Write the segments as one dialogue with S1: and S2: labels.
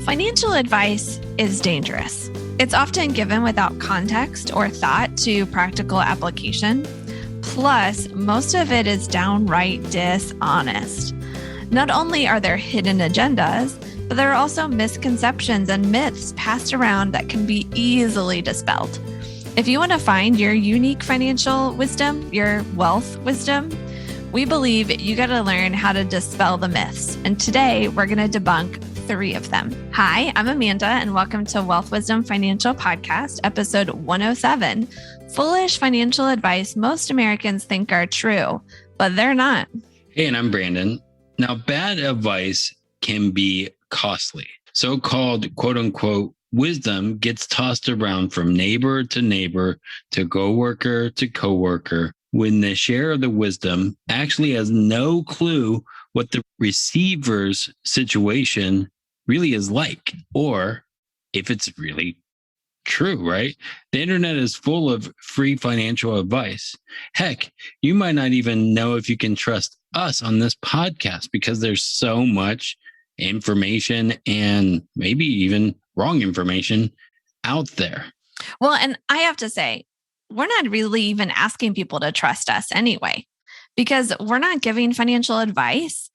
S1: Financial advice is dangerous. It's often given without context or thought to practical application. Plus, most of it is downright dishonest. Not only are there hidden agendas, but there are also misconceptions and myths passed around that can be easily dispelled. If you want to find your unique financial wisdom, your wealth wisdom, we believe you got to learn how to dispel the myths. And today we're going to debunk 3 of them. Hi, I'm Amanda, and welcome to Wealth Wisdom Financial Podcast, episode 107. Foolish financial advice most Americans think are true, but they're not.
S2: Hey, and I'm Brandon. Now, bad advice can be costly. So-called quote unquote wisdom gets tossed around from neighbor to coworker to coworker, when the share of the wisdom actually has no clue what the receiver's situation really is like, or if it's really true, right? The internet is full of free financial advice. Heck, you might not even know if you can trust us on this podcast because there's so much information and maybe even wrong information out there.
S1: Well, and I have to say, we're not really even asking people to trust us anyway, because we're not giving financial advice.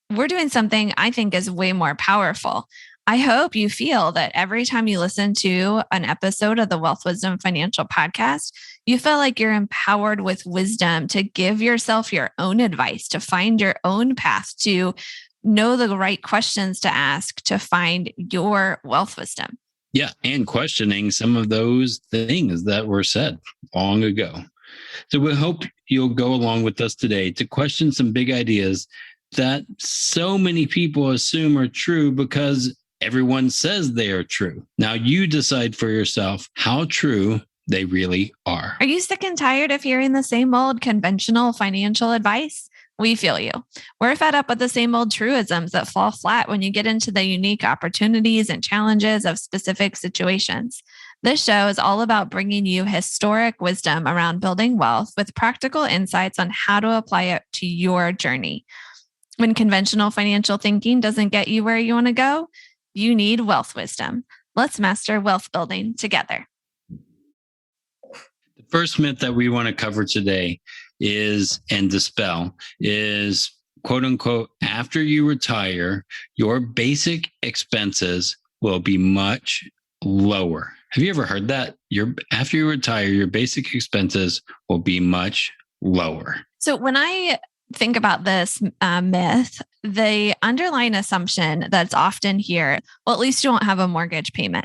S1: We're doing something I think is way more powerful. I hope you feel that every time you listen to an episode of the Wealth Wisdom Financial Podcast, you feel like you're empowered with wisdom to give yourself your own advice, to find your own path, to know the right questions to ask, to find your wealth wisdom.
S2: Yeah, and questioning some of those things that were said long ago. So we hope you'll go along with us today to question some big ideas that so many people assume are true because everyone says they are true. Now you decide for yourself how true they really are.
S1: Are you sick and tired of hearing the same old conventional financial advice? We feel you. We're fed up with the same old truisms that fall flat when you get into the unique opportunities and challenges of specific situations. This show is all about bringing you historic wisdom around building wealth with practical insights on how to apply it to your journey. When conventional financial thinking doesn't get you where you want to go, you need wealth wisdom. Let's master wealth building together.
S2: The first myth that we want to cover today is quote unquote, after you retire, your basic expenses will be much lower. Have you ever heard that? After you retire, your basic expenses will be much lower.
S1: So when I think about this myth, the underlying assumption that's often here, well, at least you won't have a mortgage payment.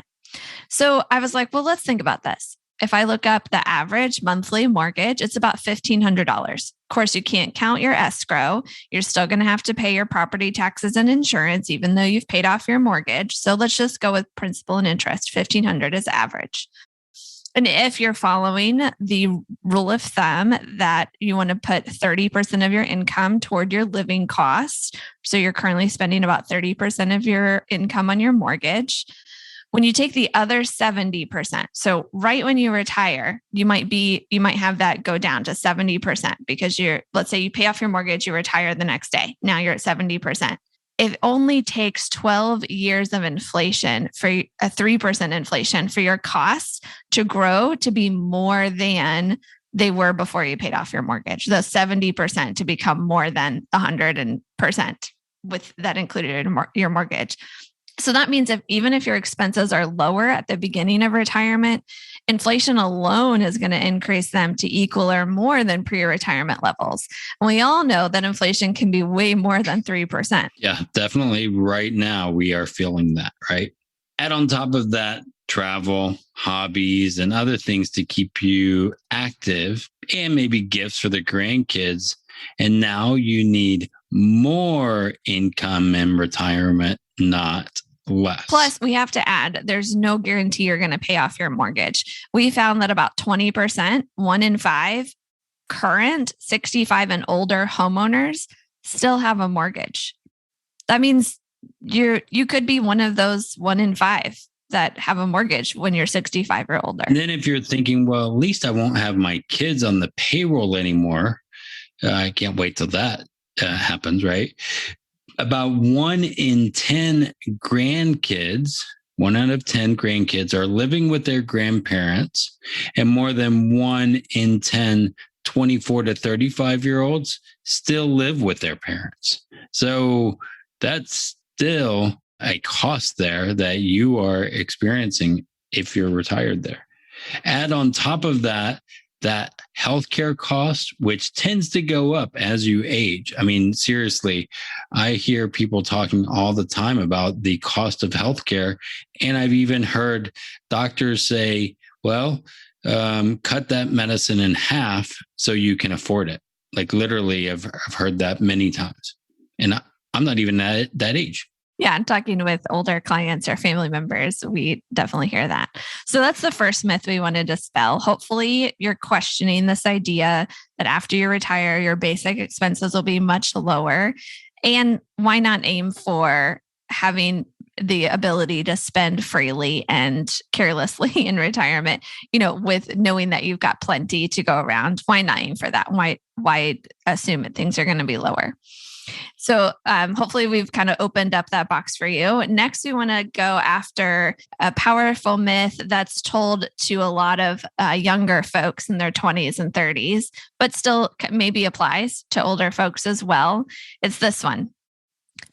S1: So I was like, well, let's think about this. If I look up the average monthly mortgage, it's about $1,500. Of course, you can't count your escrow. You're still going to have to pay your property taxes and insurance, even though you've paid off your mortgage. So let's just go with principal and interest. $1,500 is average. And if you're following the rule of thumb that you want to put 30% of your income toward your living costs, so you're currently spending about 30% of your income on your mortgage. When you take the other 70%, so right when you retire, you might have that go down to 70% because let's say you pay off your mortgage, you retire the next day. Now you're at 70%. It only takes 12 years of inflation for a 3% inflation for your costs to grow to be more than they were before you paid off your mortgage. The 70% to become more than 100% with that included in your mortgage. So that means even if your expenses are lower at the beginning of retirement, inflation alone is going to increase them to equal or more than pre-retirement levels. And we all know that inflation can be way more than 3%.
S2: Yeah, definitely. Right now, we are feeling that, right? Add on top of that, travel, hobbies, and other things to keep you active, and maybe gifts for the grandkids. And now you need more income in retirement, not less.
S1: Plus, we have to add, there's no guarantee you're going to pay off your mortgage. We found that about 20%, 1 in 5 current 65 and older homeowners still have a mortgage. That means you could be one of those 1 in 5 that have a mortgage when you're 65 or older.
S2: And then if you're thinking, well, at least I won't have my kids on the payroll anymore. I can't wait till that happens, right? About 1 in 10 grandkids, 1 out of 10 grandkids are living with their grandparents, and more than 1 in 10 24 to 35-year-olds still live with their parents. So that's still a cost there that you are experiencing if you're retired there. Add on top of that, that healthcare cost, which tends to go up as you age. I mean, seriously, I hear people talking all the time about the cost of healthcare. And I've even heard doctors say, well, cut that medicine in half so you can afford it. Like literally, I've heard that many times. And I'm not even at that age.
S1: Yeah, I'm talking with older clients or family members. We definitely hear that. So that's the first myth we want to dispel. Hopefully, you're questioning this idea that after you retire, your basic expenses will be much lower. And why not aim for having the ability to spend freely and carelessly in retirement, with knowing that you've got plenty to go around? Why not aim for that? Why assume that things are going to be lower? So hopefully we've kind of opened up that box for you. Next, we want to go after a powerful myth that's told to a lot of younger folks in their 20s and 30s, but still maybe applies to older folks as well. It's this one: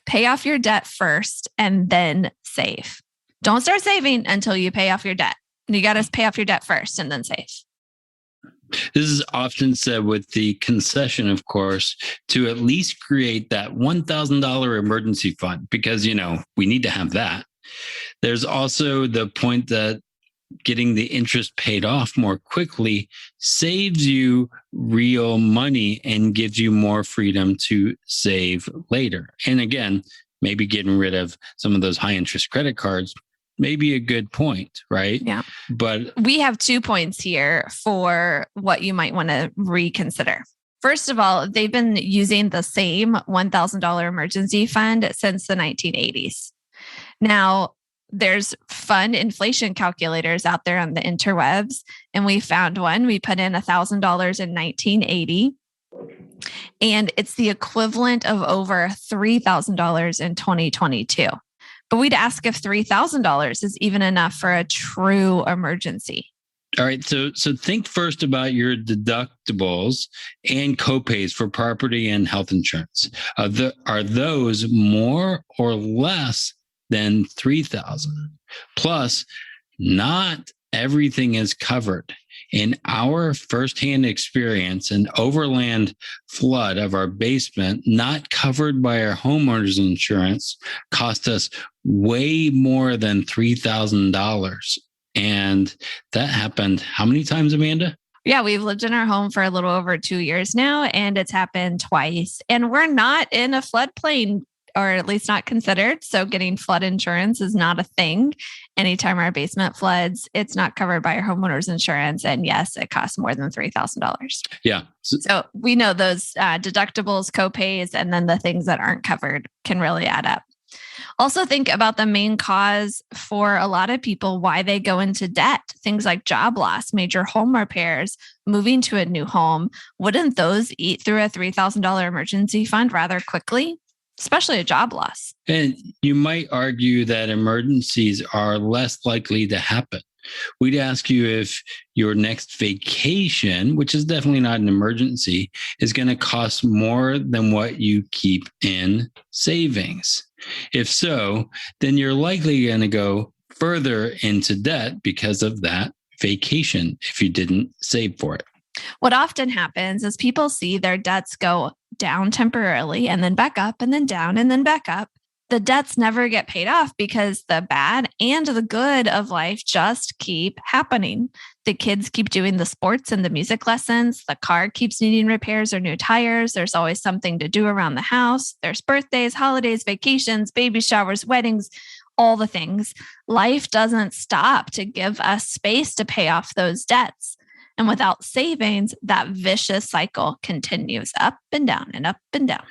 S1: pay off your debt first and then save. Don't start saving until you pay off your debt. You got to pay off your debt first and then save.
S2: This is often said with the concession, of course, to at least create that $1,000 emergency fund because, we need to have that. There's also the point that getting the interest paid off more quickly saves you real money and gives you more freedom to save later. And again, maybe getting rid of some of those high interest credit cards may be a good point, right?
S1: Yeah.
S2: But
S1: we have 2 points here for what you might want to reconsider. First of all, they've been using the same $1,000 emergency fund since the 1980s. Now, there's fun inflation calculators out there on the interwebs, and we found one. We put in $1,000 in 1980, and it's the equivalent of over $3,000 in 2022. But we'd ask if $3,000 is even enough for a true emergency.
S2: All right. So think first about your deductibles and copays for property and health insurance. Are those more or less than $3,000? Plus, not everything is covered. In our firsthand experience, an overland flood of our basement, not covered by our homeowner's insurance, cost us way more than $3,000. And that happened how many times, Amanda?
S1: Yeah, we've lived in our home for a little over 2 years now, and it's happened twice. And we're not in a floodplain, or at least not considered. So getting flood insurance is not a thing. Anytime our basement floods, it's not covered by our homeowner's insurance. And yes, it costs more than $3,000.
S2: Yeah.
S1: So we know those deductibles, copays, and then the things that aren't covered can really add up. Also think about the main cause for a lot of people, why they go into debt. Things like job loss, major home repairs, moving to a new home. Wouldn't those eat through a $3,000 emergency fund rather quickly? Especially a job loss.
S2: And you might argue that emergencies are less likely to happen. We'd ask you if your next vacation, which is definitely not an emergency, is going to cost more than what you keep in savings. If so, then you're likely going to go further into debt because of that vacation if you didn't save for it.
S1: What often happens is people see their debts go down temporarily and then back up and then down and then back up. The debts never get paid off because the bad and the good of life just keep happening. The kids keep doing the sports and the music lessons. The car keeps needing repairs or new tires. There's always something to do around the house. There's birthdays, holidays, vacations, baby showers, weddings, all the things. Life doesn't stop to give us space to pay off those debts. And without savings, that vicious cycle continues up and down and up and down.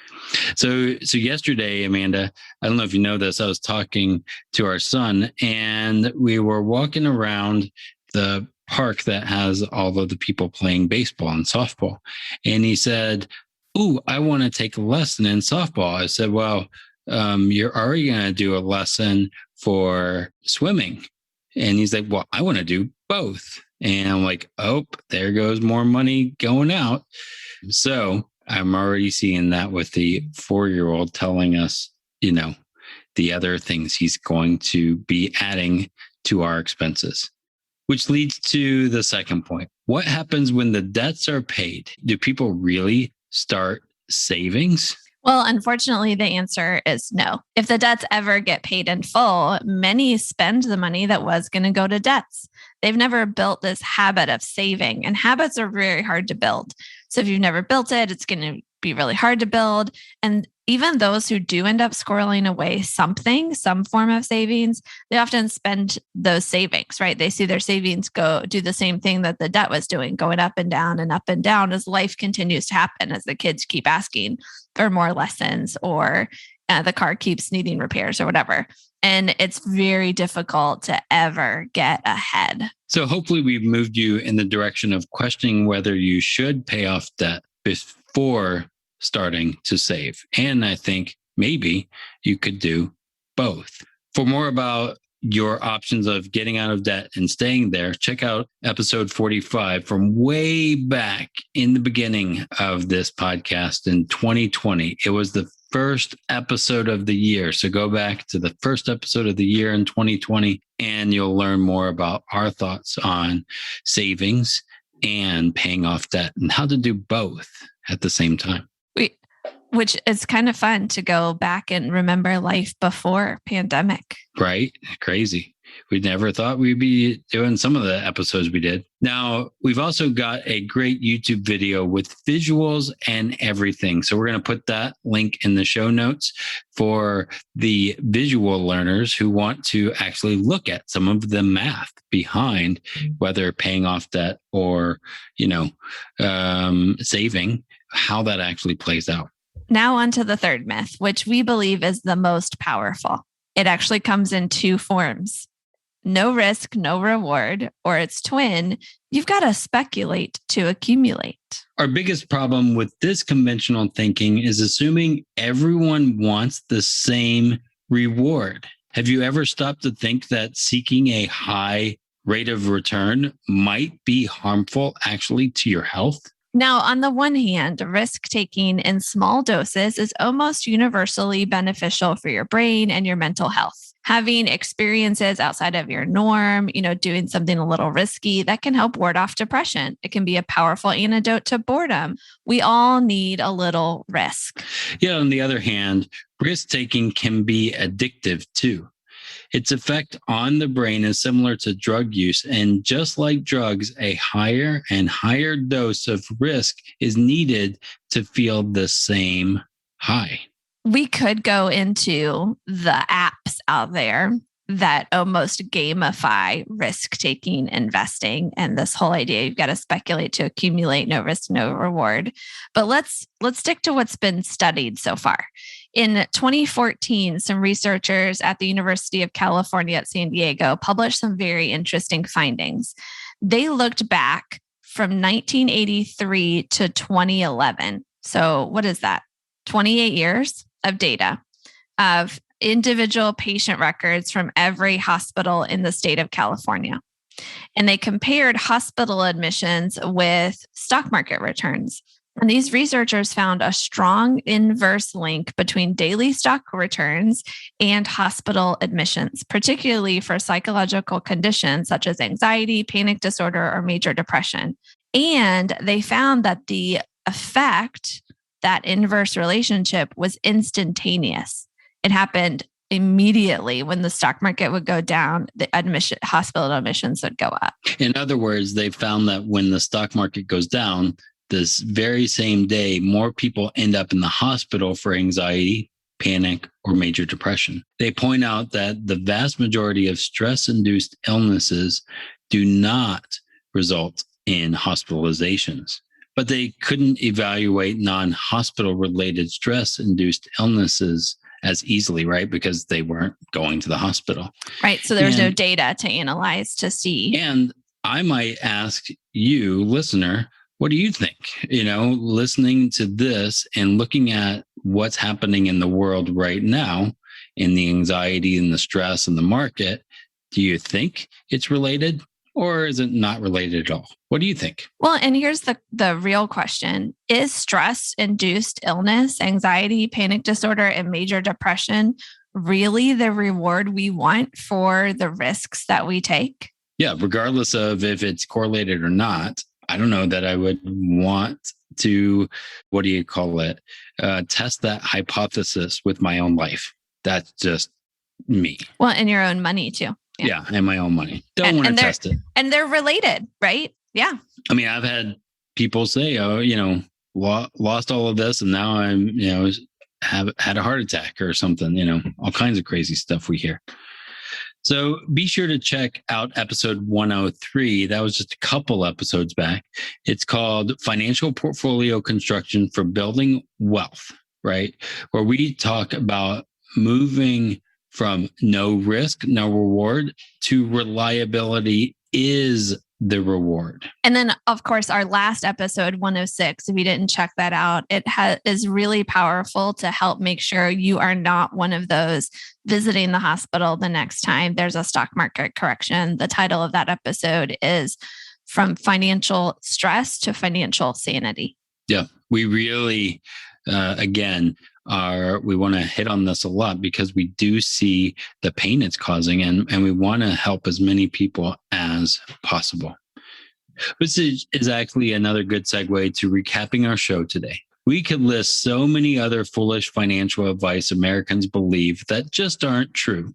S2: So yesterday, Amanda, I don't know if you know this, I was talking to our son and we were walking around the park that has all of the people playing baseball and softball. And he said, "Ooh, I want to take a lesson in softball." I said, "Well, you're already going to do a lesson for swimming. And he's like, well, I want to do both. And I'm like, oh, there goes more money going out. So I'm already seeing that with the 4-year-old telling us, the other things he's going to be adding to our expenses. Which leads to the second point. What happens when the debts are paid? Do people really start savings?
S1: Well, unfortunately, the answer is no. If the debts ever get paid in full, many spend the money that was going to go to debts. They've never built this habit of saving, and habits are very hard to build. So if you've never built it, it's going to be really hard to build. And even those who do end up squirreling away something, some form of savings, they often spend those savings, right? They see their savings go do the same thing that the debt was doing, going up and down as life continues to happen, as the kids keep asking for more lessons, or the car keeps needing repairs or whatever. And it's very difficult to ever get ahead.
S2: So hopefully we've moved you in the direction of questioning whether you should pay off debt before starting to save. And I think maybe you could do both. For more about your options of getting out of debt and staying there, check out episode 45 from way back in the beginning of this podcast in 2020. It was the first episode of the year. So go back to the first episode of the year in 2020, and you'll learn more about our thoughts on savings and paying off debt and how to do both at the same time.
S1: Which is kind of fun to go back and remember life before pandemic.
S2: Right? Crazy. We never thought we'd be doing some of the episodes we did. Now, we've also got a great YouTube video with visuals and everything. So we're going to put that link in the show notes for the visual learners who want to actually look at some of the math behind whether paying off debt or, saving, how that actually plays out.
S1: Now on to the third myth, which we believe is the most powerful. It actually comes in two forms: no risk, no reward, or its twin, you've got to speculate to accumulate.
S2: Our biggest problem with this conventional thinking is assuming everyone wants the same reward. Have you ever stopped to think that seeking a high rate of return might be harmful actually to your health?
S1: Now, on the one hand, risk-taking in small doses is almost universally beneficial for your brain and your mental health. Having experiences outside of your norm, doing something a little risky, that can help ward off depression. It can be a powerful antidote to boredom. We all need a little risk.
S2: Yeah, on the other hand, risk-taking can be addictive too. Its effect on the brain is similar to drug use. And just like drugs, a higher and higher dose of risk is needed to feel the same high.
S1: We could go into the apps out there that almost gamify risk-taking investing and this whole idea you've got to speculate to accumulate, no risk, no reward. But let's stick to what's been studied so far. In 2014, some researchers at the University of California at San Diego published some very interesting findings. They looked back from 1983 to 2011. So what is that? 28 years of data of individual patient records from every hospital in the state of California. And they compared hospital admissions with stock market returns. And these researchers found a strong inverse link between daily stock returns and hospital admissions, particularly for psychological conditions such as anxiety, panic disorder, or major depression. And they found that the effect, that inverse relationship, was instantaneous. It happened immediately. When the stock market would go down, the hospital admissions would go up.
S2: In other words, they found that when the stock market goes down, this very same day, more people end up in the hospital for anxiety, panic, or major depression. They point out that the vast majority of stress-induced illnesses do not result in hospitalizations, but they couldn't evaluate non-hospital related stress-induced illnesses as easily, right? Because they weren't going to the hospital.
S1: Right. So there was no data to analyze to see.
S2: And I might ask you, listener, What do you think? Listening to this and looking at what's happening in the world right now, and the anxiety and the stress in the market, do you think it's related, or is it not related at all? What do you think?
S1: Well, and here's the real question. Is stress-induced illness, anxiety, panic disorder, and major depression really the reward we want for the risks that we take?
S2: Yeah, regardless of if it's correlated or not, I don't know that I would want to, what do you call it? Test that hypothesis with my own life. That's just me.
S1: Well, and your own money too.
S2: Yeah, and my own money. Don't want to test it.
S1: And they're related, right? Yeah.
S2: I mean, I've had people say, oh, lost all of this and now I'm, have had a heart attack or something, all kinds of crazy stuff we hear. So be sure to check out episode 103. That was just a couple episodes back. It's called Financial Portfolio Construction for Building Wealth, right? Where we talk about moving from no risk, no reward to reliability is the reward.
S1: And then, of course, our last episode, 106, if you didn't check that out, it is really powerful to help make sure you are not one of those visiting the hospital the next time there's a stock market correction. The title of that episode is From Financial Stress to Financial Sanity.
S2: Yeah, we really, again, we want to hit on this a lot because we do see the pain it's causing and we want to help as many people as possible. This is actually another good segue to recapping our show today. We could list so many other foolish financial advice Americans believe that just aren't true.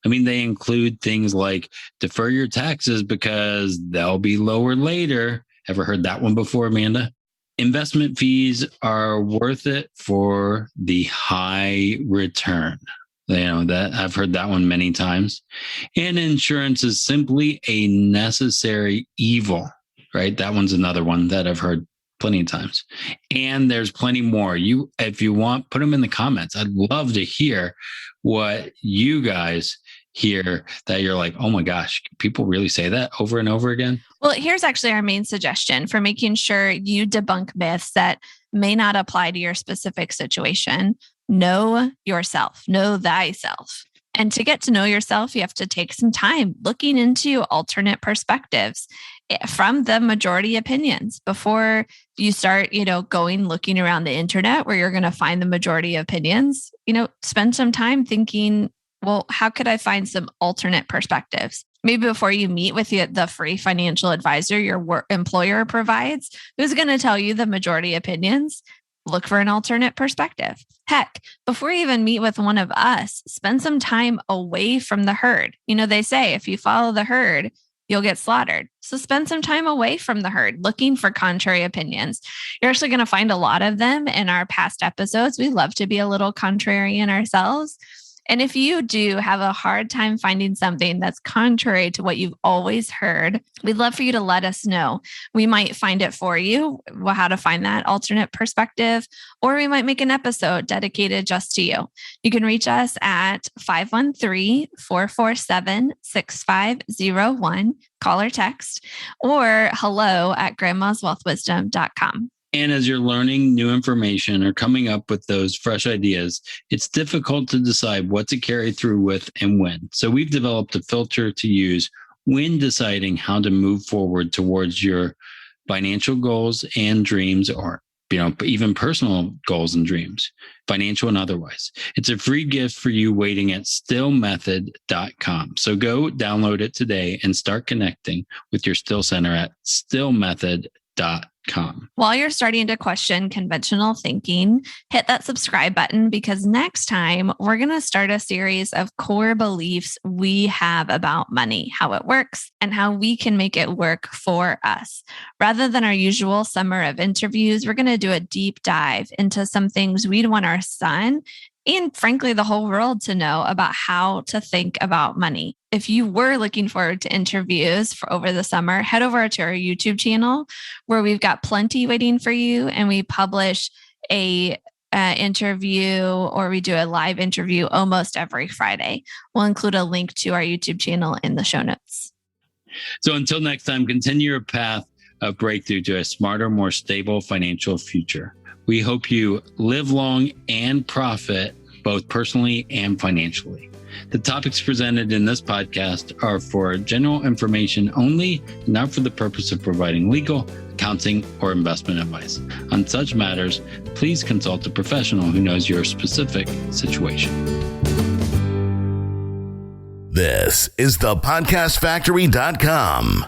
S2: I mean, they include things like defer your taxes because they'll be lower later. Ever heard that one before, Amanda? Investment fees are worth it for the high return. That I've heard that one many times. And insurance is simply a necessary evil, right? That one's another one that I've heard plenty of times. And there's plenty more. If you want, put them in the comments. I'd love to hear what you guys hear that you're like, oh my gosh, people really say that over and over again?
S1: Well, here's actually our main suggestion for making sure you debunk myths that may not apply to your specific situation. Know yourself, know thyself. And to get to know yourself, you have to take some time looking into alternate perspectives from the majority opinions before you start, looking around the internet where you're going to find the majority opinions. Spend some time thinking, well, how could I find some alternate perspectives? Maybe before you meet with the free financial advisor your employer provides, who's going to tell you the majority opinions, look for an alternate perspective. Heck, before you even meet with one of us, spend some time away from the herd. They say if you follow the herd, you'll get slaughtered. So spend some time away from the herd, looking for contrary opinions. You're actually going to find a lot of them in our past episodes. We love to be a little contrarian ourselves. And if you do have a hard time finding something that's contrary to what you've always heard, we'd love for you to let us know. We might find it for you, how to find that alternate perspective, or we might make an episode dedicated just to you. You can reach us at 513-447-6501, call or text, or hello@grandmaswealthwisdom.com.
S2: And as you're learning new information or coming up with those fresh ideas, it's difficult to decide what to carry through with and when. So we've developed a filter to use when deciding how to move forward towards your financial goals and dreams, or even personal goals and dreams, financial and otherwise. It's a free gift for you waiting at stillmethod.com. So go download it today and start connecting with your Still Center at stillmethod.com.
S1: While you're starting to question conventional thinking, hit that subscribe button because next time we're going to start a series of core beliefs we have about money, how it works, and how we can make it work for us. Rather than our usual summer of interviews, we're going to do a deep dive into some things we'd want our son and frankly, the whole world to know about how to think about money. If you were looking forward to interviews for over the summer, head over to our YouTube channel where we've got plenty waiting for you. And we publish a interview, or we do a live interview almost every Friday. We'll include a link to our YouTube channel in the show notes.
S2: So until next time, continue your path of breakthrough to a smarter, more stable financial future. We hope you live long and profit both personally and financially. The topics presented in this podcast are for general information only, not for the purpose of providing legal, accounting, or investment advice. On such matters, please consult a professional who knows your specific situation.
S3: This is thepodcastfactory.com.